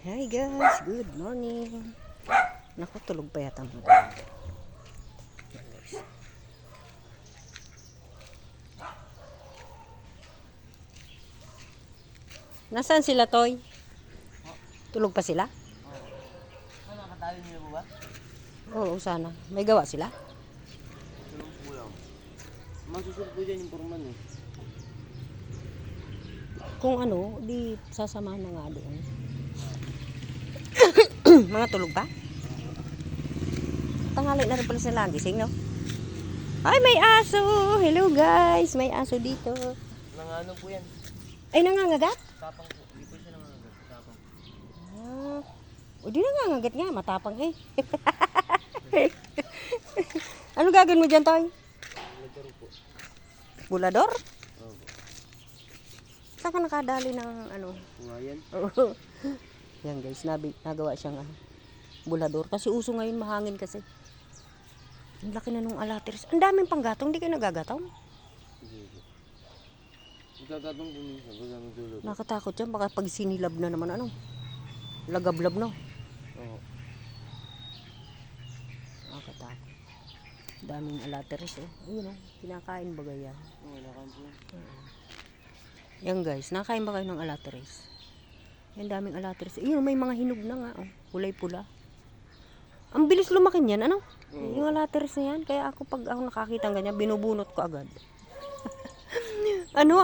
Hi guys, good morning. Naku, tulog pa yata mga guys. Nasaan sila, Toy? Tulog pa sila? Ano, nakatayo niyo po ba? Oo, sana. May gawa sila? Tulong po lang. Masusunod po dyan yung purman eh. Kung ano, di sasamahan na nga doon. Mga tulog pa? Tanghali na rin pala sila gising, no? Ay, may aso! Hello guys! May aso dito. Nangano po yan? Ay, nangangagat? Tapang po. Hindi po siya nangangagat. Tapang. Ah, o di nangangagat nga, matapang eh. Ano gagawin mo dyan, Toy? Nagkaro po. Bulador? Oo po. Saan ka nakadali ng ano? Kungayan. Oo. Yan guys, nagawa siyang bulador. Kasi uso ngayon mahangin kasi. Ang laki na nung alateris. Ang daming panggatong, hindi kayo nagagatong. Sige po. Nagkagatong po minsan. Baga nagdulot. Nakatakot yan, baka pag sinilab na naman ano. Lagablab no. Oo. Nakatakot. Daming alateris eh. Ayun oh, kinakain ba yan? Oo, nakan po yan. Yan guys, nakain ba kayo ng alateris? Yan daming alateris. Ayun, may mga hinog na nga oh. Kulay pula. Ang bilis lumaki niyan, ano? Oo. Yung alateris na yan. Kaya ako pag ako nakakita ng ganyan, binubunot ko agad. Ano,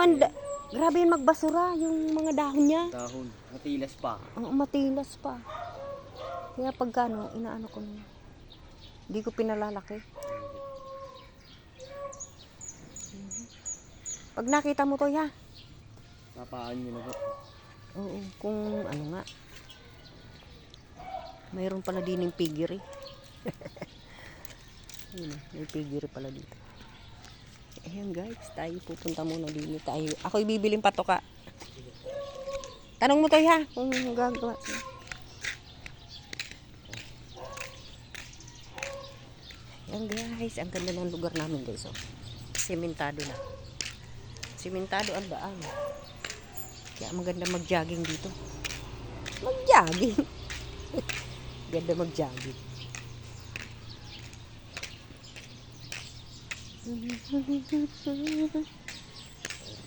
grabe yan magbasura, yung mga dahon niya. Dahon. Matilas pa. Oo, matilas pa. Kaya pagka ano, inaano ko na. Hindi ko pinalalaki. Pag nakita mo to, ya. Napaan nyo na po. Oo, kung ano nga. Mayroon pala din yung piggery. Ayun, may piggery pala dito. Ayan guys, tayo pupunta muna din tayo. Ako'y bibiling patoka. Tanong mo to ha, kung gagawa siya. Ayan guys, ang ganda ng lugar namin guys. Oh. Sementado na. Sementado ang daan. Kaya maganda mag-jogging dito. Mag-jogging. Ganda mag-jogging.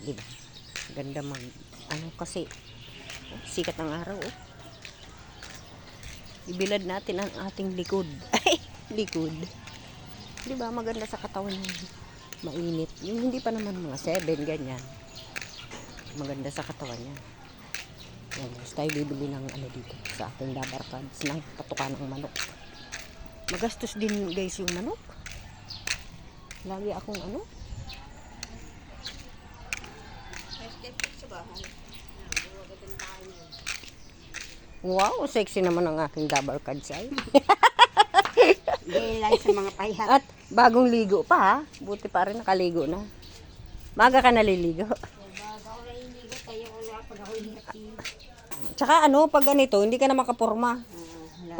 Diba? Ganda mag ano kasi sikat ng araw oh. Ibilad natin ang ating likod. Ay, likod. Diba maganda sa katawan niya. Mainit. Yung hindi pa naman mga 7 ganyan. Maganda sa katawan niya. Yan, guys, tayo bibili ng ano dito sa ating Dabar Cards ng patuka ng manok. Magastos din guys yung manok. Lagi akong ano. Wow, sexy naman ang aking Dabar Cards ay. Hindi lang sa mga payhat. At bagong ligo pa ha. Buti pa rin nakaligo na. Maga ka naliligo. Bago ako naliligo, tayo wala pag ako hinati. Tsaka ano, pag ganito, hindi ka na makaporma.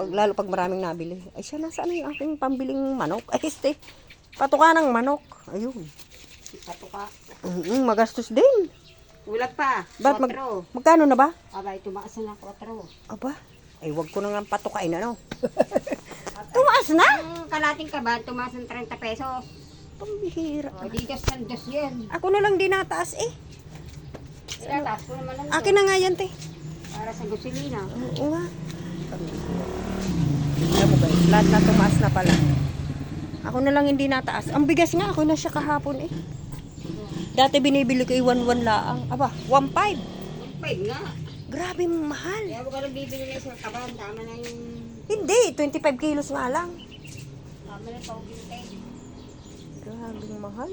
Lalo pag maraming nabili. Ay siya, nasaan na yung aking pambiling manok? Ay este, patuka ng manok. Ayun. Patuka. Magastos din. Ulat pa. Ba't 4. magkano na ba? Abay, tumaas na ng 4. Aba, ay wag ko na nga patukain ano. Tumaas na? Ang kalating kaban, tumaas ng 30 pesos. Pambihira. O, di dos ng dos yan. Ako na lang dinataas eh. Sinataas ko naman lang to. Akin na nga yan te. Para sa gasolina. Oo nga. Alam mo guys, lahat na tumaas na pala. Ako na lang hindi nataas. Ang bigas nga, ako na siya kahapon eh. Dati binibili ko 1.1 laang. Aba, 1.5. 5 nga. Grabe mahal. Kaya huwag ka nang bibili na isang kaban. Tama na yung... Hindi, 25 kilos nga lang. Tama na yung pag-bintay. Grabe mahal.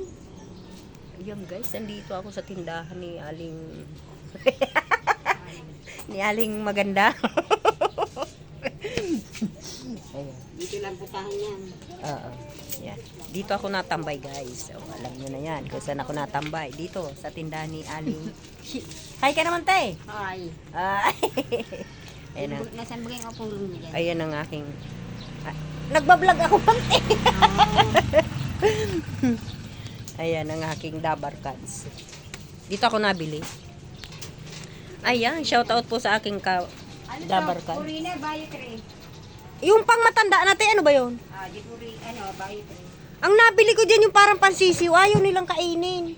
Ayan guys, nandito ako sa tindahan ni Aling... ni Aling maganda. Ayan. Dito lang putahan yan. Oo. Yan. Dito ako natambay guys. O, alam nyo na yan kung saan ako natambay. Dito sa tindahan ni Aling. Hi ka naman te. Ay. Ay. Ayan ang, Nasaan bagay ako pong lumi dyan? ayan ang aking. Nagbablog ako pang te. Ayan ang aking Dabar Cards. Dito ako nabili. Ayan, shout out po sa aking Ano Dabarkan. Purina, Bayotri. Yung pang matanda natin, ano ba yun? Di Bayotri. Ang nabili ko dyan yung parang pansisiw, ayaw nilang kainin.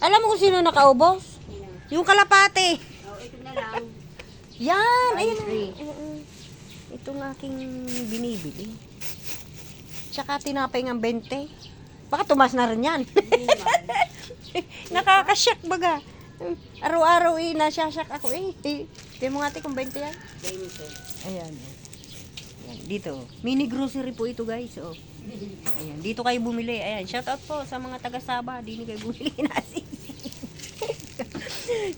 Alam mo kung sino nakaubos? Sino? Yung kalapate. Ito na lang. Yan, ayun. Bayotri. Itong aking binibili. Tsaka tinapay ng 20. Baka tumas na rin yan. Hindi naman. Nakakasyak baga. Araw-araw nasasyak ako Tingnan mo nga ate kung 20 yan. Bayotri. Ayan. Ayan. Dito. Mini grocery po ito guys. Oh. Ayan. Dito kayo bumili. Ayan. Shout out po sa mga taga Saba. Dini kayo bumili nasi.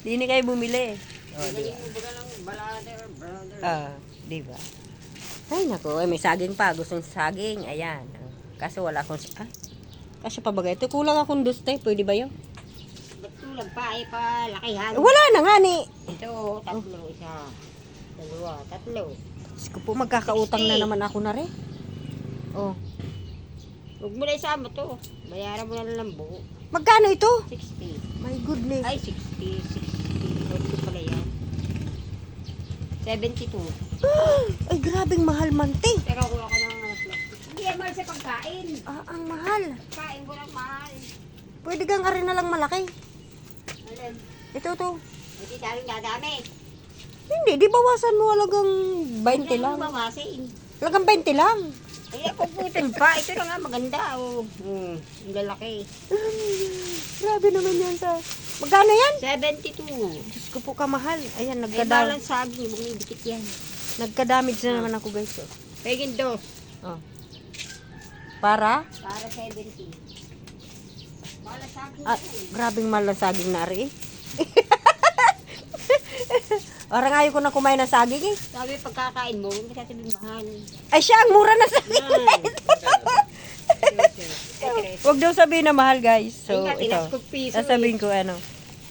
Dini kayo bumili. Oh, diba? Diba? Ay nako. Ay, may saging pa. Gusto ng saging. Ayan. Kaso wala akong... Kasi pa bagay. Ito kulang akong duste. Pwede ba yun? Ba't tulag pa? Ay pa, lakihan. Wala na nga ni. Ito, tatlo, isa. Dalawa, tatlo. Diyos ko po, magkakautang na naman ako na rin. Oh. Huwag mo na isama to. Bayaran mo na lang buo. Magkano ito? 60. My goodness. Ay, 60. 60. Huwag ko pala yan. 72. Ay, grabing mahal man, te. Pero kuha ko ng plastic. Hindi yan mahal sa pagkain. Ang mahal. Kain ko lang mahal. Pwede kang arin na lang malaki. Alin? Ito, to. Hindi daming dadami. Hindi, di bawasan mo halagang 20 lang. Bawasin. Halagang 20 lang. Ay, ako putol pa. Ito na nga maganda. Oh. Ang lalaki. Grabe naman yan sa... Magkano yan? 72. Diyos ko po kamahal. Ayan, Ay, balang nagkadamage. saging. Huwag nidikit yan. Nagkadamage na naman ako, guys. Oh. Pegin dos. Oh. Para? Para 70. Balang saging. Grabing mahal na saging na rin. Orang ayaw ko na kumain ng saging eh. Sabi pagkakain mo, huwag sasabihin mahal. Ay siya, ang mura na saging. Yan. Huwag daw sabihin na mahal, guys. So, Ay nga, ito. tinas ko piso. Sasabihin ko ano.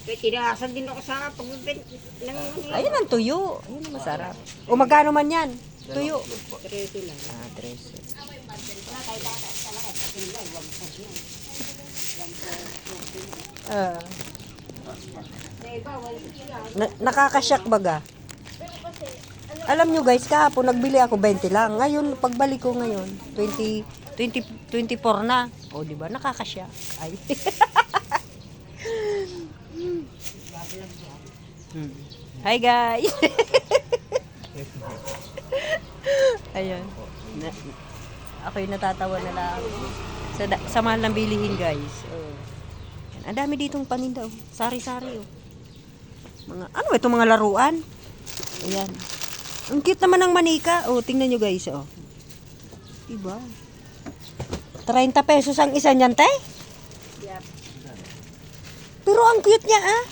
Tinasan din ako sa pagbibent ng... Ayun ang tuyo. Ayun ang masarap. O magkano man yan? Tuyo. 13 lang. 13. Wala tayo tataas talaga. Kasi nila, huwag sa siya. Sa iba, wala siya. Nakakasyak baga. Alam nyo guys, kahapon nagbili ako 20 lang. Ngayon, pagbalik ko ngayon, 24 na. O, di ba? Nakakasyak. Ay. Hi guys. Ayan. Ako'y natatawa na lang. Sa mahal ng bilihin guys. Oh. Ang dami ditong paninda. Oh. Sari-sari. Oh. Ano ito mga laruan? Ayan. Ang cute naman ng manika. Oh, tingnan nyo guys. Oh. Diba? 30 pesos ang isa niyan, te? Yep. Pero ang cute niya, ah.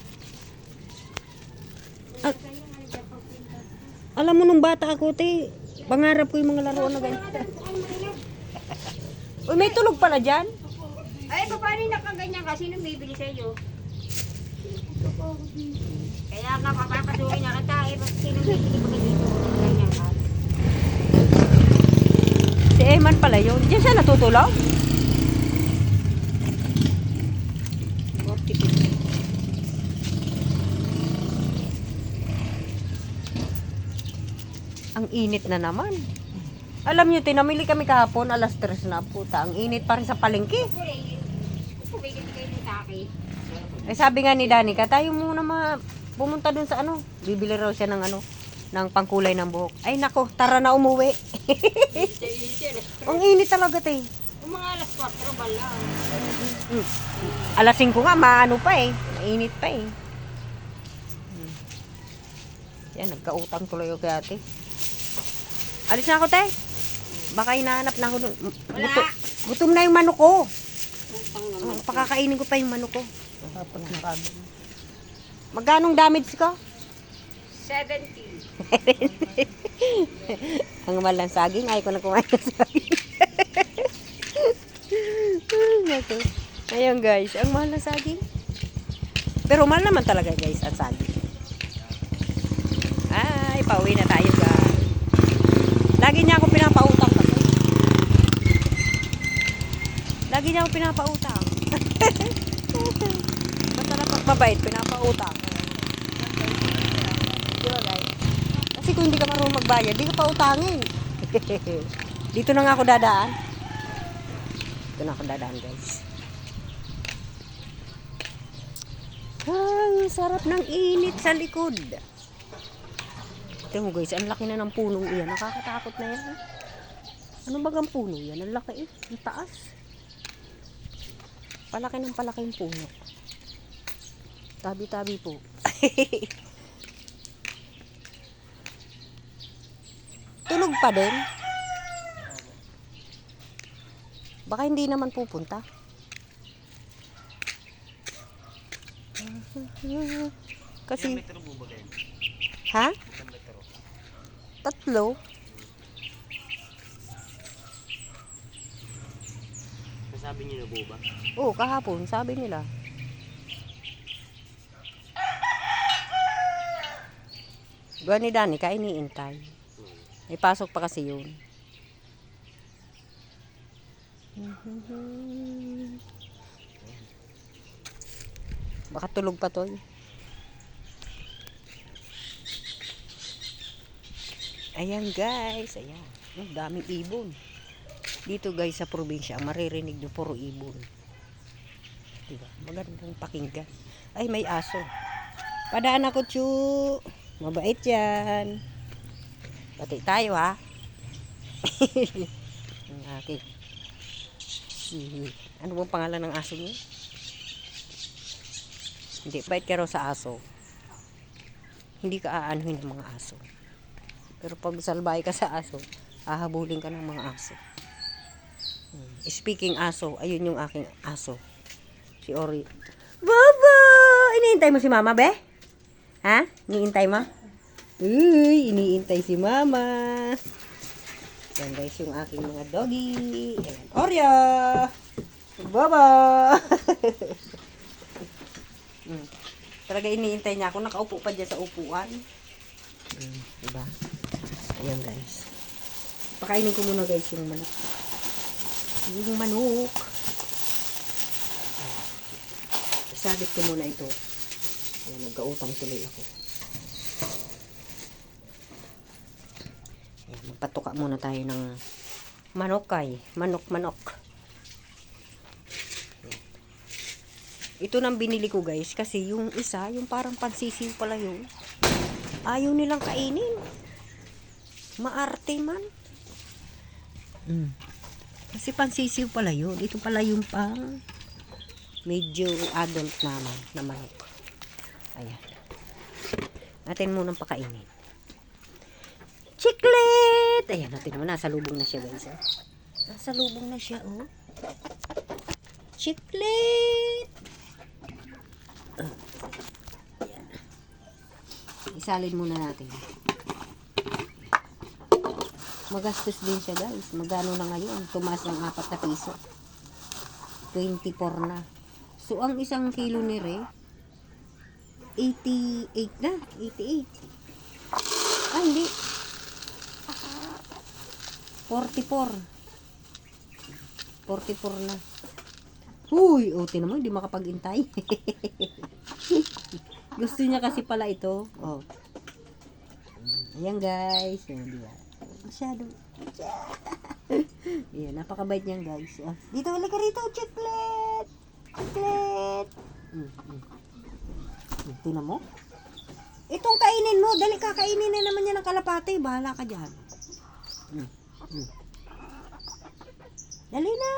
Alam mo nung bata ako, te, pangarap ko yung mga laruan na ganyan. Uy, may tulog pala dyan. Ay, paano yung nakaganyan ka? Sino bibili sa iyo? Kaya nga, papapasukin na kita. Eh, sino bibili pa dito? Ganyan ka. Si Eman pala yun. Diyan siya natutulog? 40. Ang init na naman. Alam nyo, tinamili kami kahapon, alas 3 na, puta. Ang init pa rin sa palengke. Pumigil kayo ng taki. Eh, sabi nga ni Danica, tayo muna pumunta dun sa ano. Bibili raw siya ng ano, ng pangkulay ng buhok. Ay nako, tara na umuwi. Ang init talaga, te. Yung mga alas 4, bala. Alas 5 nga, maano pa eh. Mainit pa eh. Yan, nagkautang tuloy ako kay ate. Alis na ako, te. Baka hinahanap na ako dun. Wala. Gutom na yung manok ko. Utang naman. Pakakainin ko pa yung manok ko. Magkanong damage ko? 70. Ang mahal ng saging, ayaw ko na kumain ng saging. Ayun guys, ang mahal ng saging. Pero mahal naman talaga guys ang saging. Ay, pauwi na tayo guys. Lagi niya ako pinapautang kasi. Lagi niya ako pinapautang. Basta na pagmabait, pinapautang. Diba guys? Kasi kung hindi ka marunong magbayad, di ka pa utangin. Dito na nga ako dadaan. Dito na ako dadaan, guys. Ang sarap ng init sa likod. Tingnan mo guys, ang laki na ng punong iyan. Nakakatakot na yan. Ano bagang puno yan? Ang laki eh. Ang taas. Palaki ng palaki yung puno. Tabi-tabi po. Tulog pa din. Baka hindi naman pupunta. Kasi, Ilang metro po ba kayo? ha? Ilang metro? 3. Nasabi niyo na po ba? Oo, kahapon, sabi nila. Gawa ni Dani, iniintay. May pasok pa kasi yun. Baka tulog pa to. Ayan guys, ayan. Ang daming ibon. Dito guys sa probinsya, maririnig nyo puro ibon. Diba? Magandang pakinggan. Ay, may aso. Padaan ako, Chu. Mabait yan. Pati tayo, ha? Ang aking. Ano bang pangalan ng aso niyo? Hindi, bait ka raw sa aso. Hindi ka aanuhin ng mga aso. Pero pag salbay ka sa aso, hahabulin ka ng mga aso. Speaking aso, ayun yung aking aso. Si Ori. Baba! Iniintay mo si Mama, be? Ha? Iniintay mo? Uy, iniintay si Mama. Yan guys, yung aking mga doggy. Ayan. Oreo! Baba! Talaga iniintay niya ako. Nakaupo pa dyan sa upuan. Diba? Ayan guys. Pakainin ko muna guys yung manok. Yung manok. Sabit ko muna ito. Ayan, nagkautang tuloy ako. Ayan, magpatuka muna tayo ng manokay. Manok. Ito nang binili ko guys. Kasi yung isa, yung parang pansisiw pala yun. Ayaw nilang kainin. Maarte man. Kasi pansisiw pala yun. Ito pala yung pang medyo adult naman na manok. Ayan. Natin munang pakainin. Chiclet! Ayan, natin mo. Nasa lubong na siya guys. Nasa lubong na siya, oh. Chiclet! Ayan. Isalin muna natin. Magastos din siya guys. Magkano na ngayon? Tumaas ng 4 na piso. 24 na. So, ang isang kilo ni Re, 88 na. 88. Ah, hindi. 44. 44 na. Uy, o, tinan mo, hindi makapag-intay. Gusto niya kasi pala ito. Oh. Ayan guys. Ayan, diba? Masyado. Ayan, napakabait niyan guys. Oh. Dito, wala ka rito. Chiclet! Chiclet! Tingnan mo. Itong kainin mo. Dali ka, kainin na naman yan ng kalapate. Bahala ka dyan. Dali na.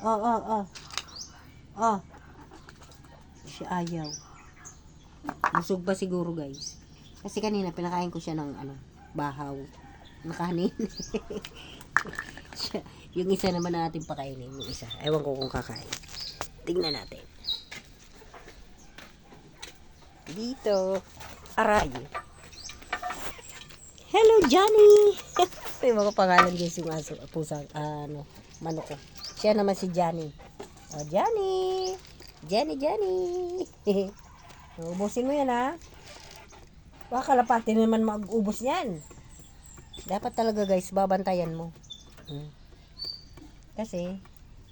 Oh. Siya ayaw. Busog ba siguro guys? Kasi kanina pinakain ko siya ng bahaw na kanin. Yung isa naman na natin pakainin, yung isa. Ewan ko kung kakain. Tingnan natin. Dito. Aray. Hello, Johnny! May mga pangalan guys yung aso, pusang, manok ko. Siya naman si Johnny. Oh, Johnny! Johnny! Ubusin mo yan, ha? Baka kalapati naman mag-ubos yan. Dapat talaga guys, babantayan mo. Kasi,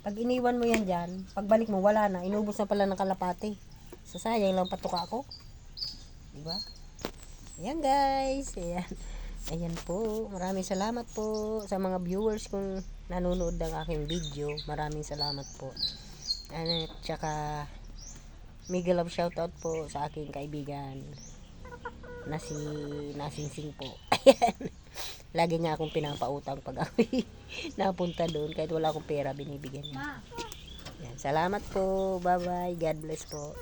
pag iniwan mo yan dyan, pagbalik mo, wala na. Inubos na pala ng kalapati. So, sayang lang patuka ako. Diba? Ayan guys, ayan. Ayan po, maraming salamat po sa mga viewers kung nanonood ng aking video. Maraming salamat po. At saka mega love shoutout po sa aking kaibigan na si Nasingsing po. Ayan. Lagi niya akong pinapautang pag ako napunta doon kahit wala akong pera binibigyan niya. Ayan. Salamat po. Bye bye. God bless po.